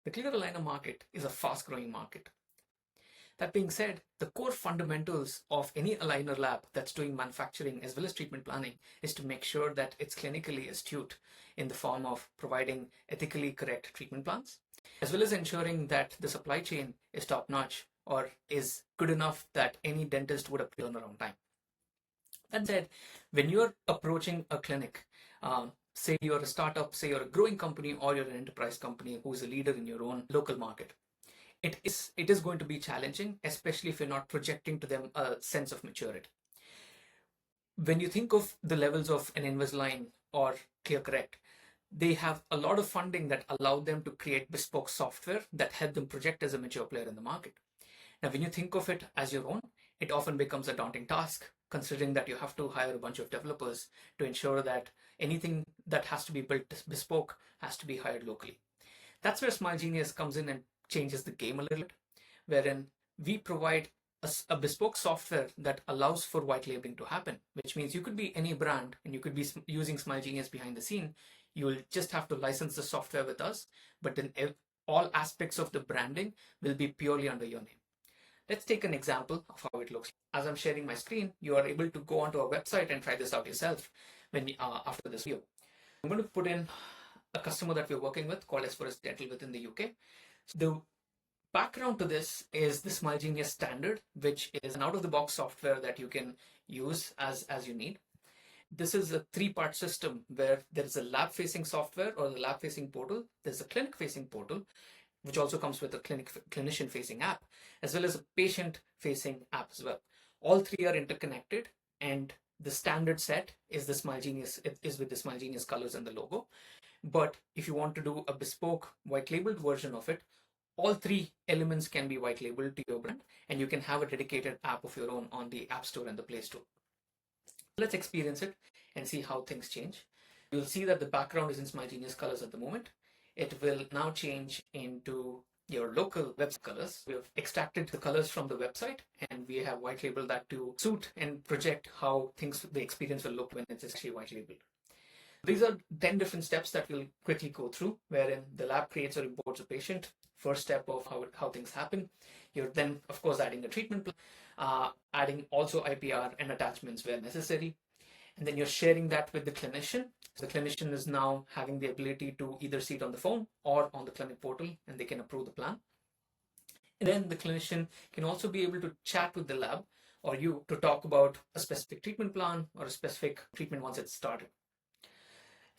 The clear aligner market is a fast-growing market. That being said, the core fundamentals of any aligner lab that's doing manufacturing as well as treatment planning is to make sure that it's clinically astute in the form of providing ethically correct treatment plans, as well as ensuring that the supply chain is top-notch or is good enough that any dentist would appear around time. That said, when you're approaching a clinic, say you're a startup, say you're a growing company, or you're an enterprise company who is a leader in your own local market, it is going to be challenging, especially if you're not projecting to them a sense of maturity. When you think of the levels of an Invisalign or ClearCorrect, they have a lot of funding that allowed them to create bespoke software that help them project as a mature player in the market. Now, when you think of it as your own, it often becomes a daunting task, considering that you have to hire a bunch of developers to ensure that anything that has to be built bespoke has to be hired locally. That's where Smile Genius comes in and changes the game a little bit, wherein we provide a bespoke software that allows for white labeling to happen, which means you could be any brand and you could be using Smile Genius behind the scene. You will just have to license the software with us, but then all aspects of the branding will be purely under your name. Let's take an example of how it looks. As I'm sharing my screen, you are able to go onto our website and try this out yourself after this video. I'm going to put in a customer that we're working with called Esperus Dental within the UK. So the background to this is the Smile Genius standard, which is an out-of-the-box software that you can use as you need. This is a three-part system where there is a lab-facing software or the lab-facing portal. There's a clinic-facing portal, which also comes with a clinician-facing app, as well as a patient-facing app as well. All three are interconnected, and the standard set is the Smile Genius. It is with the Smile Genius colors and the logo. But if you want to do a bespoke white-labeled version of it, all three elements can be white-labeled to your brand, and you can have a dedicated app of your own on the App Store and the Play Store. Let's experience it and see how things change. You'll see that the background is in Smile Genius colors at the moment. It will now change into your local website colors. We have extracted the colors from the website and we have white labeled that to suit and project how the experience will look when it's actually white labeled. These are 10 different steps that we'll quickly go through, wherein the lab creates or imports a patient. First step of how things happen. You're then, of course, adding a treatment plan, adding also IPR and attachments where necessary. And then you're sharing that with the clinician. So the clinician is now having the ability to either see it on the phone or on the clinic portal, and they can approve the plan. And then the clinician can also be able to chat with the lab or you to talk about a specific treatment plan or a specific treatment once it's started.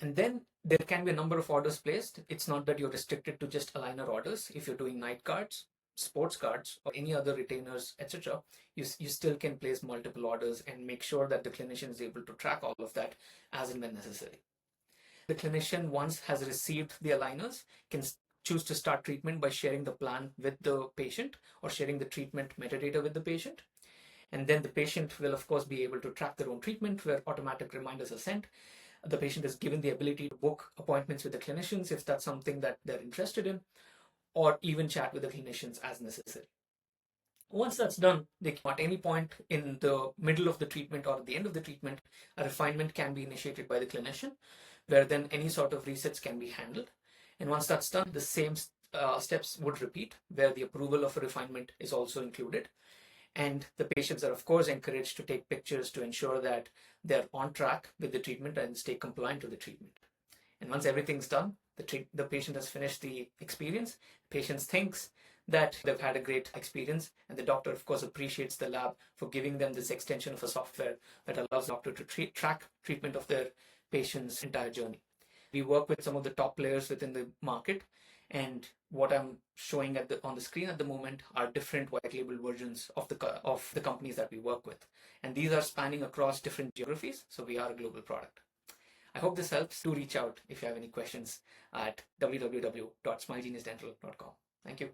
And then there can be a number of orders placed. It's not that you're restricted to just aligner orders. If you're doing night cards, sports cards, or any other retainers, etc., you still can place multiple orders and make sure that the clinician is able to track all of that as and when necessary. The clinician, once has received the aligners, can choose to start treatment by sharing the plan with the patient or sharing the treatment metadata with the patient. And then the patient will, of course, be able to track their own treatment where automatic reminders are sent. The patient is given the ability to book appointments with the clinicians if that's something that they're interested in, or even chat with the clinicians as necessary. Once that's done, at any point in the middle of the treatment or at the end of the treatment, a refinement can be initiated by the clinician, where then any sort of resets can be handled. And once that's done, the same steps would repeat, where the approval of a refinement is also included. And the patients are, of course, encouraged to take pictures to ensure that they're on track with the treatment and stay compliant to the treatment. And once everything's done, the patient has finished the experience. The patient thinks that they've had a great experience, and the doctor, of course, appreciates the lab for giving them this extension of a software that allows the doctor to track treatment of their patient's entire journey. We work with some of the top players within the market, and what I'm showing on the screen at the moment are different white label versions of the companies that we work with. And these are spanning across different geographies, so we are a global product. I hope this helps. Do reach out if you have any questions at www.smilegeniusdental.com. Thank you.